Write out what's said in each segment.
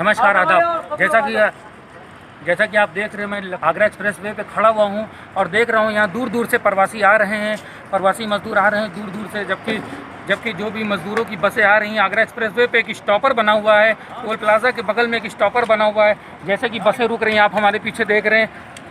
नमस्कार, आदाब। जैसा कि आप देख रहे हैं, मैं आगरा एक्सप्रेस वे पे खड़ा हुआ हूँ और देख रहा हूँ यहाँ दूर दूर से प्रवासी आ रहे हैं, प्रवासी मजदूर आ रहे हैं दूर दूर से। जबकि जो भी मजदूरों की बसें आ रही हैं, आगरा एक्सप्रेस वे पे एक स्टॉपर बना हुआ है, टोल प्लाजा के बगल में एक स्टॉपर बना हुआ है। जैसे कि बसें रुक रही हैं, आप हमारे पीछे देख रहे हैं,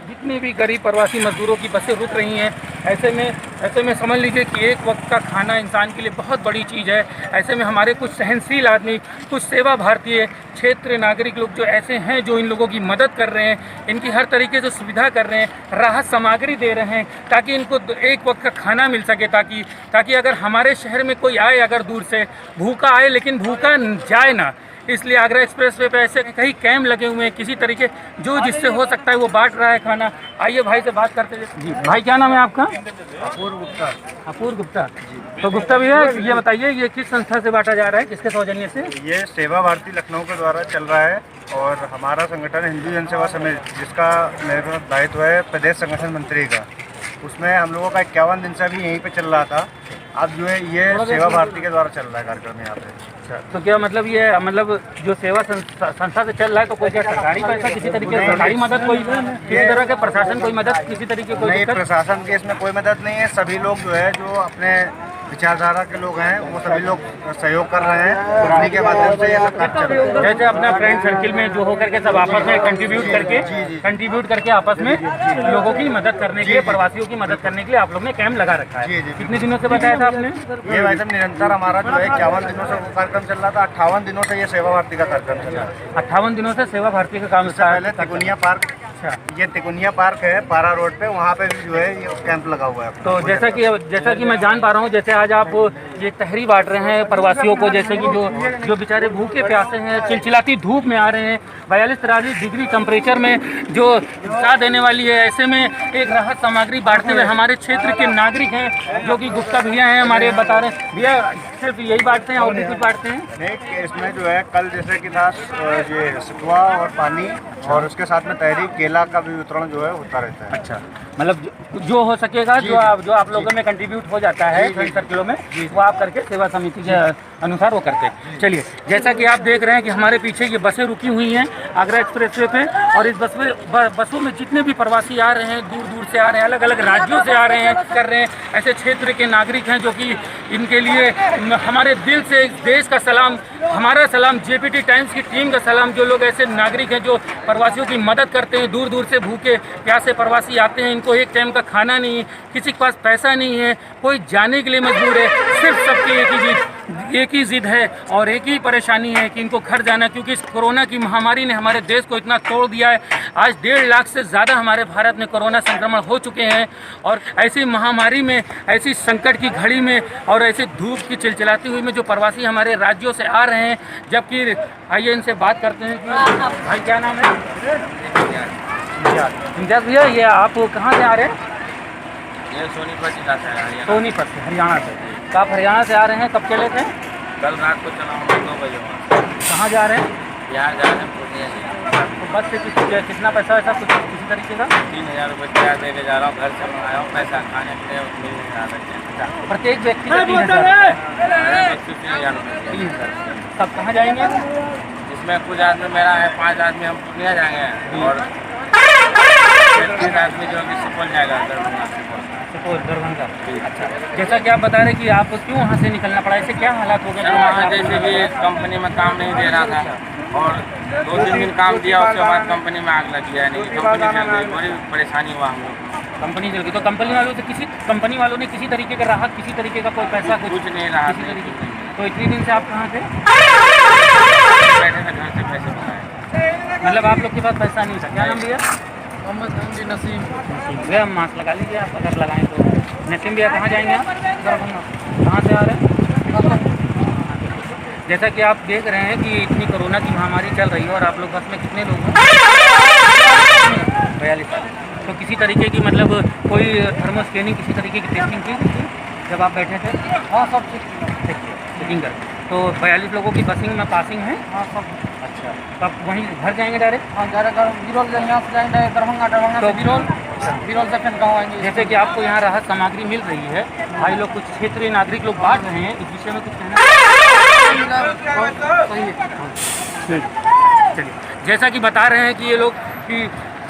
जितने भी गरीब प्रवासी मजदूरों की बसें रुक रही हैं। ऐसे में समझ लीजिए कि एक वक्त का खाना इंसान के लिए बहुत बड़ी चीज़ है। ऐसे में हमारे कुछ सहनशील आदमी, कुछ सेवा भारतीय क्षेत्रीय नागरिक लोग जो ऐसे हैं, जो इन लोगों की मदद कर रहे हैं, इनकी हर तरीके से सुविधा कर रहे हैं, राहत सामग्री दे रहे हैं ताकि इनको एक वक्त का खाना मिल सके, ताकि अगर हमारे शहर में कोई आए, अगर दूर से भूखा आए लेकिन भूखा जाए ना। इसलिए आगरा एक्सप्रेस वे पे ऐसे कई कैंप लगे हुए हैं, किसी तरीके जो जिससे हो सकता है वो बांट रहा है खाना। आइए भाई से बात करते हैं। जी भाई, क्या नाम है आपका? अपूर्व गुप्ता। तो गुप्ता भैया, ये बताइए, ये किस संस्था से बांटा जा रहा है, किसके सौजन्य से? ये सेवा भारती लखनऊ के द्वारा चल रहा है और हमारा संगठन हिंदू जन सेवा समिति, जिसका मेरा दायित्व है प्रदेश संगठन मंत्री का, उसमें हम लोगों का 51 दिन से अभी यहीं पे चल रहा था। अब जो है ये सेवा भारती के द्वारा चल रहा है कार्यक्रम यहाँ पे। अच्छा, तो क्या मतलब जो सेवा संस्था से चल रहा है, तो कोई क्या सरकारी पैसा, किसी तरीके से सरकारी मदद, कोई किसी तरह के प्रशासन कोई मदद, किसी तरीके कोई नहीं, प्रशासन के इसमें कोई मदद नहीं है। सभी लोग जो है, जो अपने विचारधारा के लोग हैं, वो सभी लोग सहयोग कर रहे हैं। उन्हीं के माध्यम से ये सब कार्य चल रहा है। जैसे अपना फ्रेंड सर्किल में जो होकर के सब आपस में कंट्रीब्यूट करके आपस में लोगों की मदद करने के लिए, प्रवासियों की मदद करने के लिए आप लोग ने कैंप लगा रखा है। कितने दिनों से बताया था आपने? ये भाई साहब निरंतर हमारा जो है 51 दिनों से कार्यक्रम चल रहा था। 58 दिनों से ये सेवा भारती का कार्यक्रम चल रहा है। 58 दिनों से सेवा भारती का काम। पहले तिकोनिया पार्क, ये तिकोनिया पार्क है पारा रोड पे, वहाँ पे भी जो है ये कैंप लगा हुआ है। तो जैसा कि मैं जान पा रहा हूँ, जैसे आज आप ये तहरी बांट रहे हैं प्रवासियों को, जैसे कि जो बेचारे भूखे प्यासे हैं, चिलचिलाती धूप में आ रहे हैं, 42-43 डिग्री टेम्परेचर में जो साथ देने वाली है, ऐसे में एक राहत सामग्री बांटते हुए हमारे क्षेत्र के नागरिक हैं, जो कि गुप्ता भैया हैं हमारे, बता रहे हैं। भैया सिर्फ यही बांटते हैं और भी कुछ बांटते हैं? नहीं, इसमें जो है कल जैसे कि था ये सतुआ और पानी, और उसके साथ में तहरी, केला का भी वितरण जो है होता रहता है। अच्छा, मतलब जो हो सकेगा, जो आप लोगों में कंट्रीब्यूट हो जाता है फ्रेंड सर्किलों में, वो आप करके सेवा समिति के अनुसार वो करते हैं। चलिए, जैसा कि आप देख रहे हैं कि हमारे पीछे ये बसें रुकी हुई हैं आगरा एक्सप्रेस वे पे, और इस बसों में जितने भी प्रवासी आ रहे हैं, दूर दूर से आ रहे हैं, अलग अलग राज्यों से आ रहे हैं, कर रहे हैं, ऐसे क्षेत्र के नागरिक हैं जो कि इनके लिए हमारे दिल से देश का सलाम, हमारा सलाम, JPT टाइम्स की टीम का सलाम। जो लोग ऐसे नागरिक हैं जो प्रवासियों की मदद करते हैं, दूर दूर से भूखे प्यासे प्रवासी आते हैं, इनको एक टाइम का खाना नहीं है, किसी के पास पैसा नहीं है, कोई जाने के लिए मजबूर है, सिर्फ सबकी एक ही जिद है और एक ही परेशानी है कि इनको घर जाना, क्योंकि इस कोरोना की महामारी ने हमारे देश को इतना तोड़ दिया है। आज 1.5 लाख से ज़्यादा हमारे भारत में कोरोना संक्रमण हो चुके हैं, और ऐसी महामारी में, ऐसी संकट की घड़ी में और ऐसे धूप की चिलचिलाती हुई में जो प्रवासी हमारे राज्यों से आ रहे हैं, जबकि आइए इनसे बात करते हैं कि भाई क्या नाम है? इम्तियाज़ भैया, ये आप कहाँ से आ रहे हैं? ये सोनीपत जिला से है, सोनीपत से, हरियाणा से। तो आप हरियाणा से आ रहे हैं, कब चले थे? कल रात को चला हूँ 9 बजे वहाँ। कहाँ जा रहे हैं? यहाँ जा रहे हैं पूर्णिया जिला। तो बस से कितना पैसा वैसा कुछ किसी तरीके का? 3000 रुपये किराया दे के जा रहा हूँ, घर से मंगाया हूँ, पैसा खाने के लिए मिल नहीं रहा है। प्रत्येक व्यक्ति का 3000? 3000 रुपये। सब कहाँ जाएंगे? जिसमें कुछ आदमी मेरा है, 5 आदमी हम पूर्णिया जाएंगे, और 3 आदमी जो कि सुपौल जाएगा, दरभंगा। अच्छा, जैसा कि आप बता रहे कि आप क्यों वहाँ से निकलना पड़ा, ऐसे क्या हालात हो गए? वहाँ जैसे कि कंपनी में काम नहीं दे रहा था, और 2-3 दिन काम दिया, उसके बाद कंपनी में आग लग गया, नहीं कंपनी चल गई, बड़ी परेशानी हुआ हम लोग। कंपनी चल गई, तो कंपनी वालों ने किसी तरीके का राहत, किसी तरीके का कोई पैसा कुछ नहीं रहा। तो इतने दिन से आप कहाँ थे? बैठे थे, घर से पैसे मंगाए। मतलब आप लोग के पास पैसा नहीं था? क्या नाम भैया? मोहम्मद नसीम। भैया मास्क लगा लीजिए आप, अगर लगाएं तो। नसीम भैया, कहाँ जाएंगे आप? दरभंगा। कहाँ से आ रहे हैं? जैसा कि आप देख रहे हैं कि इतनी कोरोना की महामारी चल रही है, और आप लोग बस में कितने लोग हैं? 42। तो किसी तरीके की, मतलब कोई थर्मल स्कैनिंग, किसी तरीके की टेस्टिंग की जब आप बैठे थे? हाँ, सब चेकिंग कर। तो 42 लोगों की बसिंग में पासिंग है? हाँ, सब। अच्छा, तो आप वहीं घर जाएंगे डायरेक्ट? हाँ, डायरेक्ट बिरौल यहाँ से जाएंगे दरभंगा, तो बिरौल से फिर गाँव आएंगे। जैसे कि आपको यहाँ राहत सामग्री मिल रही है, भाई लोग कुछ क्षेत्रीय नागरिक लोग बांट रहे हैं, इस विषय में कुछ कहना? चलिए, जैसा कि बता रहे हैं कि ये लोग कि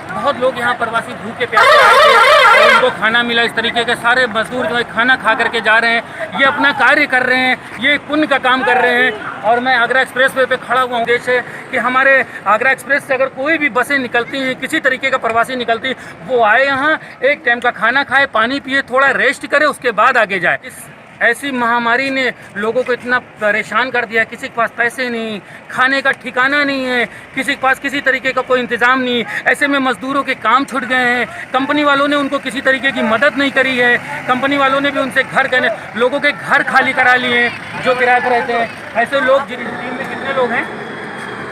बहुत लोग यहाँ प्रवासी भूखे प्यासे आए थे और उनको खाना मिला। इस तरीके के सारे मजदूर जो है खाना खा करके जा रहे हैं, ये अपना कार्य कर रहे हैं, ये एक पुण्य का काम कर रहे हैं। और मैं आगरा एक्सप्रेस वे पे खड़ा हुआ हूँ। उद्देश्य है कि हमारे आगरा एक्सप्रेस से अगर कोई भी बसें निकलती हैं, किसी तरीके का प्रवासी निकलती, वो आए यहाँ, एक टाइम का खाना खाए, पानी पिए, थोड़ा रेस्ट करे, उसके बाद आगे जाए। इस ऐसी महामारी ने लोगों को इतना परेशान कर दिया, किसी के पास पैसे नहीं, खाने का ठिकाना नहीं है, किसी के पास किसी तरीके का कोई इंतज़ाम नहीं। ऐसे में मज़दूरों के काम छूट गए हैं, कंपनी वालों ने उनको किसी तरीके की मदद नहीं करी है, कंपनी वालों ने भी उनसे लोगों के घर खाली करा लिए हैं जो किराए पर रहते हैं। ऐसे लोग टीम में कितने लोग हैं?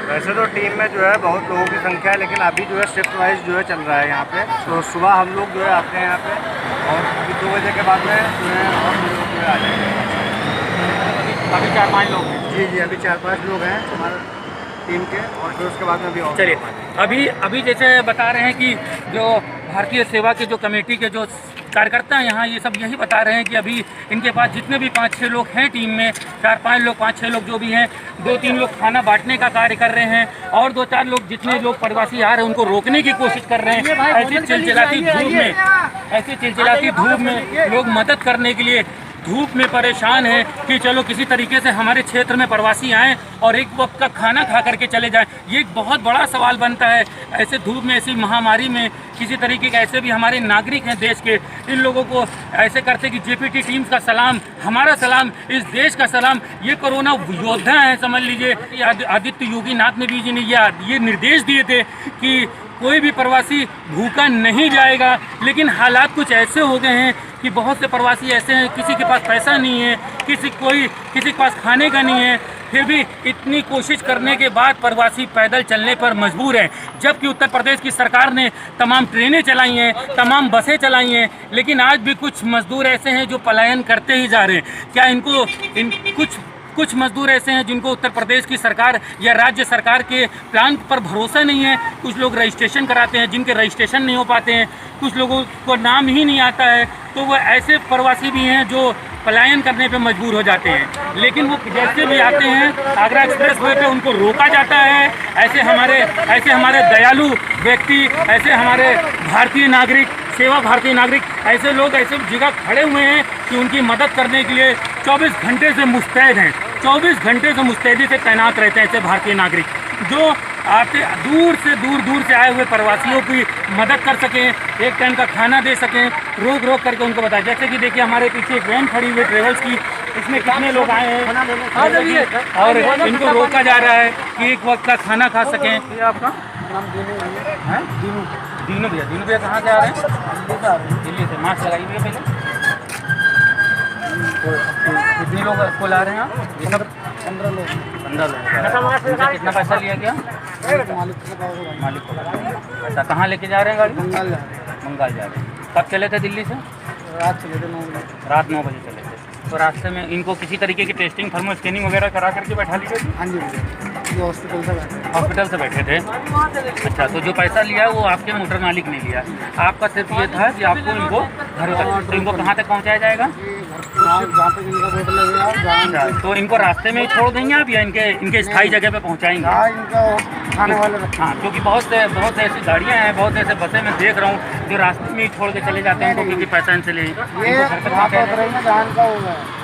वैसे तो टीम में जो है बहुत लोगों की संख्या है, लेकिन अभी जो है शिफ्ट वाइज जो है चल रहा है यहाँ पे। तो सुबह हम लोग जो है आते हैं यहाँ पे, और अभी 2 बजे के बाद में जो है और भी लोग जो है आ जाएंगे। अभी 4-5 लोग हैं। जी, अभी 4-5 लोग हैं हमारे टीम के, और फिर उसके बाद में भी और। चलिए, अभी जैसे बता रहे हैं कि जो भारतीय सेवा के जो कमेटी के जो कार्यकर्ता हैं यहाँ, ये सब यही बता रहे हैं कि अभी इनके पास जितने भी 5-6 लोग हैं टीम में, 4-5 लोग, 5-6 लोग जो भी हैं, 2-3 लोग खाना बांटने का कार्य कर रहे हैं, और 2-4 लोग जितने लोग प्रवासी आ रहे हैं उनको रोकने की कोशिश कर रहे हैं। ऐसी चिलचिलाती धूप में लोग मदद करने के लिए धूप में परेशान है कि चलो किसी तरीके से हमारे क्षेत्र में प्रवासी आएँ और एक वक्त का खाना खा करके चले जाएं। ये एक बहुत बड़ा सवाल बनता है। ऐसे धूप में, ऐसी महामारी में किसी तरीके के ऐसे भी हमारे नागरिक हैं देश के, इन लोगों को ऐसे करते कि जेपीटी टीम्स का सलाम, हमारा सलाम, इस देश का सलाम। ये कोरोना योद्धा हैं, समझ लीजिए। आदित्य योगी नाथ ने भी जी ने ये निर्देश दिए थे कि कोई भी प्रवासी भूखा नहीं जाएगा, लेकिन हालात कुछ ऐसे हो गए हैं कि बहुत से प्रवासी ऐसे हैं, किसी के पास पैसा नहीं है, किसी के पास खाने का नहीं है, फिर भी इतनी कोशिश करने के बाद प्रवासी पैदल चलने पर मजबूर हैं। जबकि उत्तर प्रदेश की सरकार ने तमाम ट्रेनें चलाई हैं, तमाम बसें चलाई हैं, लेकिन आज भी कुछ मजदूर ऐसे हैं जो पलायन करते ही जा रहे हैं। क्या कुछ मजदूर ऐसे हैं जिनको उत्तर प्रदेश की सरकार या राज्य सरकार के प्लान पर भरोसा नहीं है। कुछ लोग रजिस्ट्रेशन कराते हैं, जिनके रजिस्ट्रेशन नहीं हो पाते हैं, कुछ लोगों को नाम ही नहीं आता है, तो वो ऐसे प्रवासी भी हैं जो पलायन करने पे मजबूर हो जाते हैं। लेकिन वो जैसे भी आते हैं आगरा एक्सप्रेस वे पे उनको रोका जाता है। ऐसे हमारे दयालु व्यक्ति, ऐसे हमारे भारतीय नागरिक ऐसे लोग ऐसे जगह खड़े हुए हैं कि उनकी मदद करने के लिए 24 घंटे से मुस्तैद हैं, 24 घंटे से मुस्तैदी से तैनात रहते हैं ऐसे भारतीय नागरिक, जो आते दूर से आए हुए प्रवासियों की मदद कर सकें, एक टाइम का खाना दे सकें, रोक करके उनको बताएं। जैसे कि देखिए हमारे पीछे एक वैन खड़ी हुई है ट्रेवल्स की, इसमें कितने लोग आए हैं और इनको रोका जा रहा है कि एक वक्त का खाना खा सकें। ये आपका नाम दीनू भैया कहाँ से आ रहे हैं? दिल्ली से। मास्क लगाइए भैया पहले। कितने लोग कुल आ रहे हैं आप? 15 लोग। कितना पैसा लिया गया? मालिक को। अच्छा, कहाँ लेके जा रहे हैं गाड़ी? बंगाल जा रहे हैं। कब चले थे दिल्ली से? रात 9 बजे चले थे। तो रास्ते में इनको किसी तरीके की टेस्टिंग, थर्मल स्कैनिंग वगैरह करा करके बैठा ली गई? हाँ जी, हॉस्पिटल से बैठे थे। अच्छा, तो जो पैसा लिया वो आपके मोटर मालिक ने लिया, आपका सिर्फ ये था कि आपको इनको घर तक, तो इनको कहाँ तक पहुँचाया जाएगा? तो इनको रास्ते में ही छोड़ देंगे आप या इनके स्थायी जगह पे पहुँचाएंगे? हाँ, क्योंकि बहुत से ऐसी गाड़ियाँ हैं, बहुत ऐसे बसें मैं देख रहा हूँ जो रास्ते में ही छोड़ के चले जाते हैं, क्योंकि पैसा इनसे ले।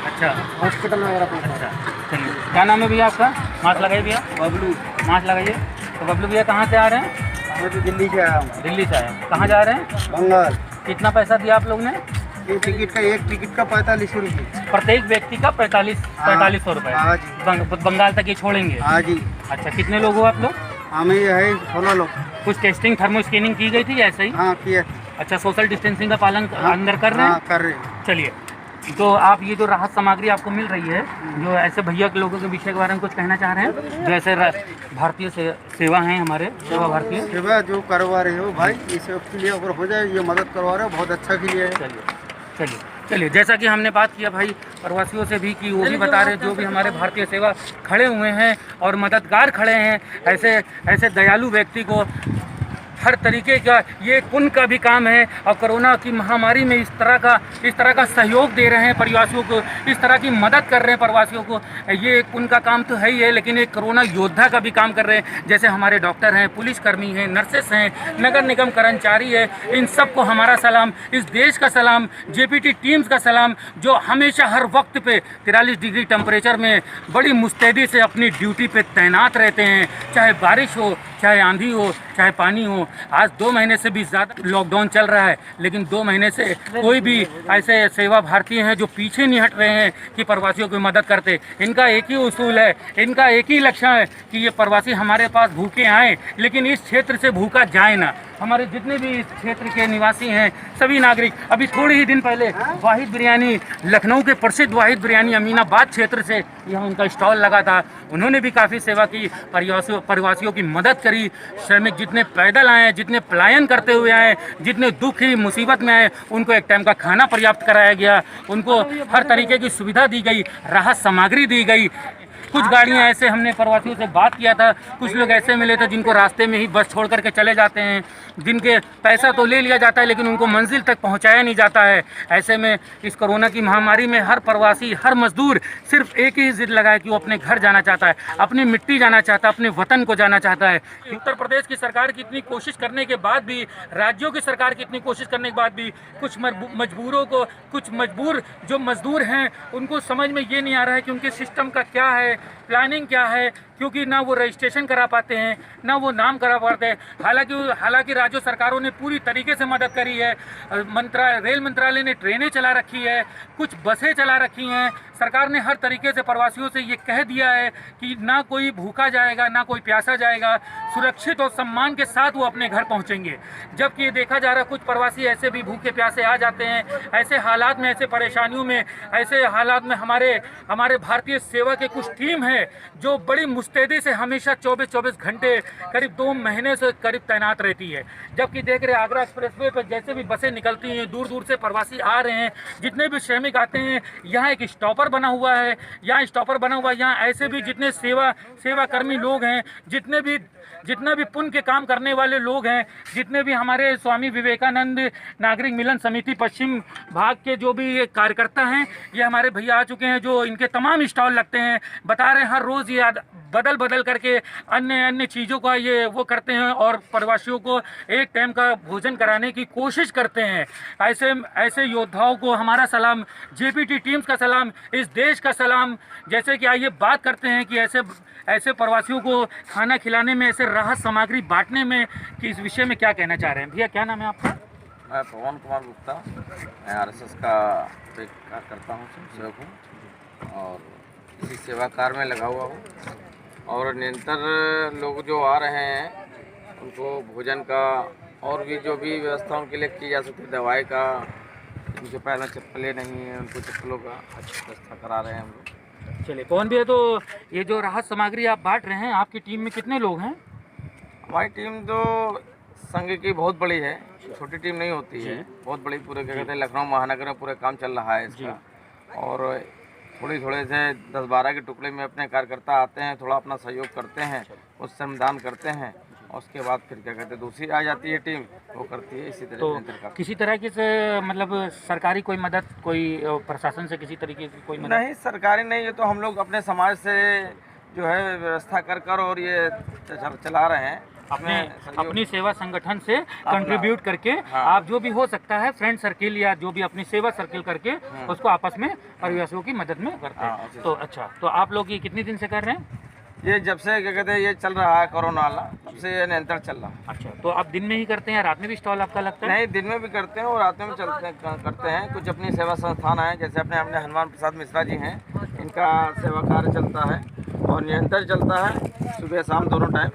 अच्छा, हॉस्पिटल वगैरह। अच्छा, चलिए, क्या नाम है भैया आपका? मास्क लगाइए भैया। बबलू। मास्क लगाइए। तो बबलू भैया कहाँ से आ रहे हैं? मैं तो दिल्ली से आया हूँ। दिल्ली से आए। कहाँ जा रहे हैं? बंगाल। कितना पैसा दिया आप लोग ने? एक टिकट का 45 रुपये। प्रत्येक व्यक्ति का 4500 रुपये। हाँ जी। बंगाल तक ये छोड़ेंगे? हाँ जी। अच्छा, कितने लोग हो आप लोग? हमें ये है 16 लोग। कुछ टेस्टिंग, थर्मो स्कैनिंग की गई थी ऐसे ही? हाँ, किया। अच्छा, सोशल डिस्टेंसिंग का पालन अंदर कर रहे हैं? हाँ, कर रहे हैं। चलिए, तो आप ये जो राहत सामग्री आपको मिल रही है, जो ऐसे भैया के लोगों के विषय के बारे में कुछ कहना चाह रहे हैं जो ऐसे भारतीय सेवा हैं, हमारे सेवा भारतीय सेवा जो करवा रहे हो भाई, इस के लिए अगर हो जाए, ये मदद करवा रहे हो, बहुत अच्छा के लिए है। चलिए, जैसा कि हमने बात किया भाई प्रवासियों से भी कि वो भी बता रहे जो भी हमारे भारतीय सेवा खड़े हुए हैं और मददगार खड़े हैं, ऐसे दयालु व्यक्ति को हर तरीके का ये पुण्य का भी काम है। और कोरोना की महामारी में इस तरह का सहयोग दे रहे हैं प्रवासियों को, इस तरह की मदद कर रहे हैं प्रवासियों को, ये एक पुण्य का काम तो है ही है, लेकिन एक कोरोना योद्धा का भी काम कर रहे हैं। जैसे हमारे डॉक्टर हैं, पुलिसकर्मी हैं, नर्सेस हैं, नगर निगम कर्मचारी है, इन सबको हमारा सलाम, इस देश का सलाम, जेपीटी टीम्स का सलाम, जो हमेशा हर वक्त पे 43 डिग्री टेम्परेचर में बड़ी मुस्तैदी से अपनी ड्यूटी पे तैनात रहते हैं, चाहे बारिश हो, चाहे आंधी हो, चाहे पानी हो। आज 2 महीने से भी ज़्यादा लॉकडाउन चल रहा है, लेकिन 2 महीने से कोई भी ऐसे सेवा भारतीय हैं जो पीछे नहीं हट रहे हैं कि प्रवासियों की मदद करते। इनका एक ही उसूल है, इनका एक ही लक्ष्य है कि ये प्रवासी हमारे पास भूखे आएँ, लेकिन इस क्षेत्र से भूखा जाए ना। हमारे जितने भी इस क्षेत्र के निवासी हैं, सभी नागरिक, अभी थोड़े ही दिन पहले वाहिद बिरयानी, लखनऊ के प्रसिद्ध वाहिद बिरयानी अमीनाबाद क्षेत्र से यहाँ उनका स्टॉल लगा था, उन्होंने भी काफ़ी सेवा की, प्रवासियों की मदद करी। श्रमिक जितने पैदल आए, जितने पलायन करते हुए आए, जितने दुख ही मुसीबत में आए, उनको एक टाइम का खाना पर्याप्त कराया गया, उनको हर तरीके की सुविधा दी गई, राहत सामग्री दी गई। कुछ गाड़ियां ऐसे, हमने प्रवासियों से बात किया था, कुछ लोग ऐसे मिले थे जिनको रास्ते में ही बस छोड़ करके चले जाते हैं, जिनके पैसा तो ले लिया जाता है लेकिन उनको मंजिल तक पहुंचाया नहीं जाता है। ऐसे में इस कोरोना की महामारी में हर प्रवासी, हर मजदूर सिर्फ एक ही जिद लगाए कि वो अपने घर जाना चाहता है, अपनी मिट्टी जाना चाहता है, अपने वतन को जाना चाहता है। उत्तर प्रदेश की सरकार की इतनी कोशिश करने के बाद भी, राज्यों की सरकार की इतनी कोशिश करने के बाद भी कुछ मजबूरों को, कुछ मजबूर जो मजदूर हैं उनको समझ में ये नहीं आ रहा है कि उनके सिस्टम का क्या है, प्लानिंग क्या है, क्योंकि ना वो रजिस्ट्रेशन करा पाते हैं, ना वो नाम करा पाते हैं। हालांकि राज्य सरकारों ने पूरी तरीके से मदद करी है। रेल मंत्रालय ने ट्रेनें चला रखी है, कुछ बसें चला रखी हैं। सरकार ने हर तरीके से प्रवासियों से ये कह दिया है कि ना कोई भूखा जाएगा, ना कोई प्यासा जाएगा, सुरक्षित और सम्मान के साथ वो अपने घर पहुंचेंगे। जबकि ये देखा जा रहा है कुछ प्रवासी ऐसे भी भूखे प्यासे आ जाते हैं। ऐसे हालात में, ऐसे परेशानियों में, ऐसे हालात में हमारे भारतीय सेवा के कुछ टीम है जो बड़ी मुस्तैदी से हमेशा 24 घंटे करीब 2 महीने से करीब तैनात रहती है। जबकि देख रहे आगरा एक्सप्रेसवे पर जैसे भी बसें निकलती हैं, दूर दूर से प्रवासी आ रहे हैं, जितने भी श्रमिक आते हैं, यहाँ एक स्टॉपर बना हुआ है, यहाँ ऐसे भी जितने सेवाकर्मी लोग हैं, जितना भी पुण्य के काम करने वाले लोग हैं, जितने भी हमारे स्वामी विवेकानंद नागरिक मिलन समिति पश्चिम भाग के जो भी कार्यकर्ता हैं, ये हमारे भैया आ चुके हैं जो इनके तमाम स्टॉल लगते हैं। बता रहे हैं हर रोज़ ये बदल करके अन्य चीज़ों का ये वो करते हैं और प्रवासियों को एक टाइम का भोजन कराने की कोशिश करते हैं। ऐसे योद्धाओं को हमारा सलाम, जेपीटी टीम्स का सलाम, इस देश का सलाम। जैसे कि आइए बात करते हैं कि ऐसे प्रवासियों को खाना खिलाने में, ऐसे राहत सामग्री बांटने में कि इस विषय में क्या कहना चाह रहे हैं। भैया क्या नाम है आपका? मैं पवन कुमार गुप्ता, मैं आरएसएस का करता हूँ, सेवक हूँ और इसी सेवा कार्य में लगा हुआ हूँ। और निरंतर लोग जो आ रहे हैं उनको भोजन का और भी जो भी व्यवस्था उनके लिए की जा सकती है, दवाई का, उनके पैर में चप्पलें नहीं हैं, उनको चप्पलों का अच्छी व्यवस्था करा रहे हैं हम लोग। चलिए कौन भी है, तो ये जो राहत सामग्री आप बांट रहे हैं, आपकी टीम में कितने लोग हैं? हमारी टीम तो संघ की बहुत बड़ी है, छोटी टीम नहीं होती है, बहुत बड़ी। पूरे क्या कहते हैं लखनऊ महानगर में पूरा काम चल रहा है इसका। और थोड़े से 10-12 के टुकड़े में अपने कार्यकर्ता आते हैं, थोड़ा अपना सहयोग करते हैं, उस श्रमदान करते हैं और उसके बाद फिर क्या कहते हैं दूसरी आ जाती है टीम, वो करती है इसी तरह। तो किसी तरह की से मतलब सरकारी कोई मदद, कोई प्रशासन से किसी तरीके की कोई मदद? नहीं, सरकारी नहीं, ये तो हम लोग अपने समाज से जो है व्यवस्था कर और ये चला रहे हैं। अपनी सेवा संगठन से कंट्रीब्यूट करके आप जो भी हो सकता है फ्रेंड सर्किल या जो भी अपनी सेवा सर्किल करके उसको आपस में प्रवासियों की मदद में करते हैं। तो अच्छा, तो आप लोग ये कितने दिन से कर रहे हैं? ये जब से क्या कहते हैं ये चल रहा है कोरोना वाला, तब से ये निरंतर चल रहा है। अच्छा, तो आप दिन में ही करते हैं या रात में भी स्टॉल आपका लगता है? नहीं, दिन में भी करते हैं और रात में भी करते हैं। कुछ अपनी सेवा संस्थान है, जैसे अपने हनुमान प्रसाद मिश्रा जी हैं, इनका सेवा कार्य चलता है और निरंतर चलता है, सुबह शाम दोनों टाइम।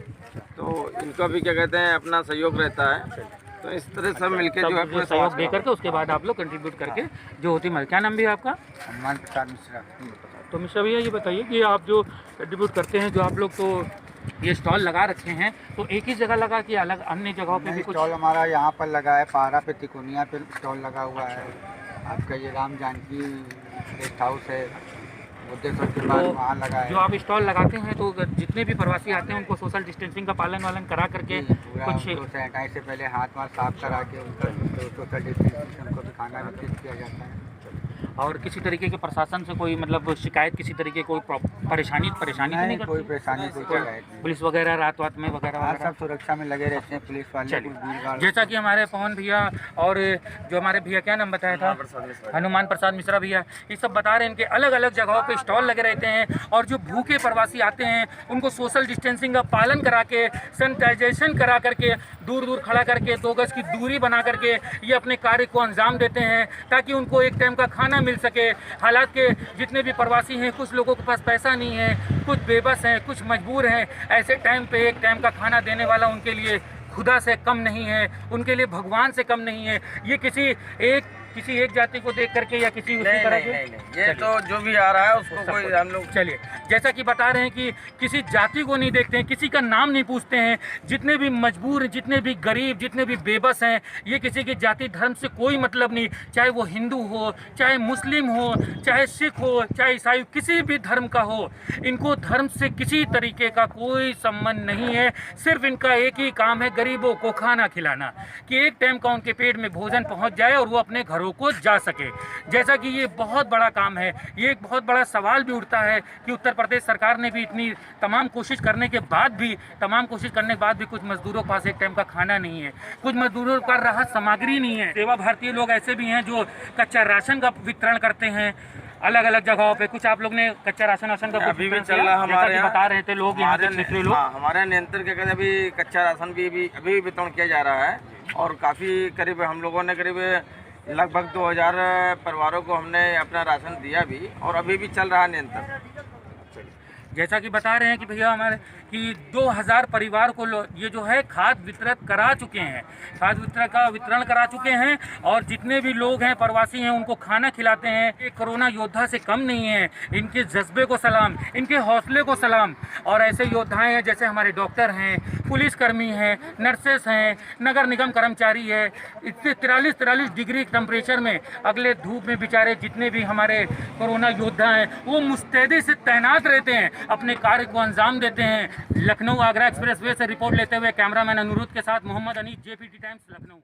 तो इनका भी क्या कहते हैं अपना सहयोग रहता है। तो इस तरह सब मिलके जो है पूरे सहयोग दे करके उसके बाद आप लोग कंट्रीब्यूट करके जो होती है। क्या नाम भी है आपका? हनुमान प्रसाद मिश्रा। तो मिश्रा भैया ये बताइए कि आप जो कंट्रीब्यूट करते हैं, जो आप लोग तो ये स्टॉल लगा रखे हैं, तो एक ही जगह लगा कि अलग अन्य जगहों पे भी कुछ? स्टॉल हमारा यहाँ पर लगा है, पहाड़ा पे, तिकोनिया पे स्टॉल लगा हुआ है। आपका ये राम जानकी गेस्ट हाउस है, बुद्धेश्वर के पास वहाँ लगा है। जो आप स्टॉल लगाते हैं तो जितने भी प्रवासी आते हैं उनको सोशल डिस्टेंसिंग का पालन वालन करा करके पूरा कुछ उनको सैनिटाइज से पहले हाथ वाथ साफ करा के उनका सोशल डिस्टेंसिंग से उनको भी खाना वितरित किया जाता है। और किसी तरीके के प्रशासन से कोई मतलब शिकायत, किसी तरीके कोई परेशानी तो नहीं कोई करती? परेशानी कोई शिकायत नहीं। पुलिस वगैरह रात में वगैरह हाँ, वगैरह? सब सुरक्षा में लगे रहते हैं पुलिस वाले। चलिए, कुछ भीड़ भाड़ जैसा कि हमारे पवन भैया और जो हमारे भैया क्या नाम बताया था, हनुमान प्रसाद मिश्रा भैया, ये सब बता रहे हैं इनके अलग अलग जगहों पे स्टॉल लगे रहते हैं और जो भूखे प्रवासी आते हैं उनको सोशल डिस्टेंसिंग का पालन करा के, सैनिटाइजेशन करा करके, दूर दूर खड़ा करके 2 गज की दूरी बना करके ये अपने कार्य को अंजाम देते हैं ताकि उनको एक टाइम का खाना मिल सके। हालात के जितने भी प्रवासी हैं, कुछ लोगों के पास पैसा नहीं है, कुछ बेबस हैं, कुछ मजबूर हैं। ऐसे टाइम पे एक टाइम का खाना देने वाला उनके लिए खुदा से कम नहीं है, उनके लिए भगवान से कम नहीं है। ये किसी एक जाति को देख करके या किसी उसी तरह के ये तो जो भी आ रहा है उसको कोई हम लोग चलिए, जैसा कि बता रहे हैं कि किसी जाति को नहीं देखते हैं, किसी का नाम नहीं पूछते हैं। जितने भी मजबूर हैं, जितने भी गरीब, जितने भी बेबस हैं, ये किसी की जाति धर्म से कोई मतलब नहीं, चाहे वो हिंदू हो, चाहे मुस्लिम हो, चाहे सिख हो, चाहे ईसाई, किसी भी धर्म का हो, इनको धर्म से किसी तरीके का कोई संबंध नहीं है। सिर्फ इनका एक ही काम है, गरीबों को खाना खिलाना, कि एक टाइम का उनके पेट में भोजन पहुंच जाए और वो अपने घरों को जा सके। जैसा कि ये बहुत बड़ा काम है, ये एक बहुत बड़ा सवाल भी उठता है कि उत्तर प्रदेश सरकार ने भी इतनी तमाम कोशिश करने के बाद भी कुछ मजदूरों के पास एक टाइम का खाना नहीं है, कुछ मजदूरों का राहत सामग्री नहीं है। सेवा भारतीय लोग ऐसे भी हैं जो कच्चा राशन का वितरण करते हैं अलग अलग जगहों पे। कुछ आप लोग ने कच्चा राशन का अभी भी चल रहा, हमारे यहाँ बता रहे थे लोग, यहाँ के क्षेत्रीय लोग। हमारे नियंत्रण के कहते अभी कच्चा राशन भी अभी वितरण किया जा रहा है और काफ़ी करीब हम लोगों ने करीब लगभग 2000 परिवारों को हमने अपना राशन दिया भी और अभी भी चल रहा है नियंत्रण। जैसा कि बता रहे हैं कि भैया हमारे कि 2000 परिवार को ये जो है खाद वितरित करा चुके हैं, खाद वितरण करा चुके हैं और जितने भी लोग हैं प्रवासी हैं उनको खाना खिलाते हैं। ये कोरोना योद्धा से कम नहीं है, इनके जज्बे को सलाम, इनके हौसले को सलाम। और ऐसे योद्धाएं हैं जैसे हमारे डॉक्टर हैं, पुलिसकर्मी हैं, नर्सेस हैं, नगर निगम कर्मचारी है। इतने 43 डिग्री टेम्परेचर में अगले धूप में बेचारे जितने भी हमारे कोरोना योद्धा हैं वो मुस्तैदी से तैनात रहते हैं, अपने कार्य को अंजाम देते हैं। लखनऊ आगरा एक्सप्रेसवे से रिपोर्ट लेते हुए कैमरामैन अनुरुद्ध के साथ मोहम्मद अनीस, JPT टाइम्स, लखनऊ।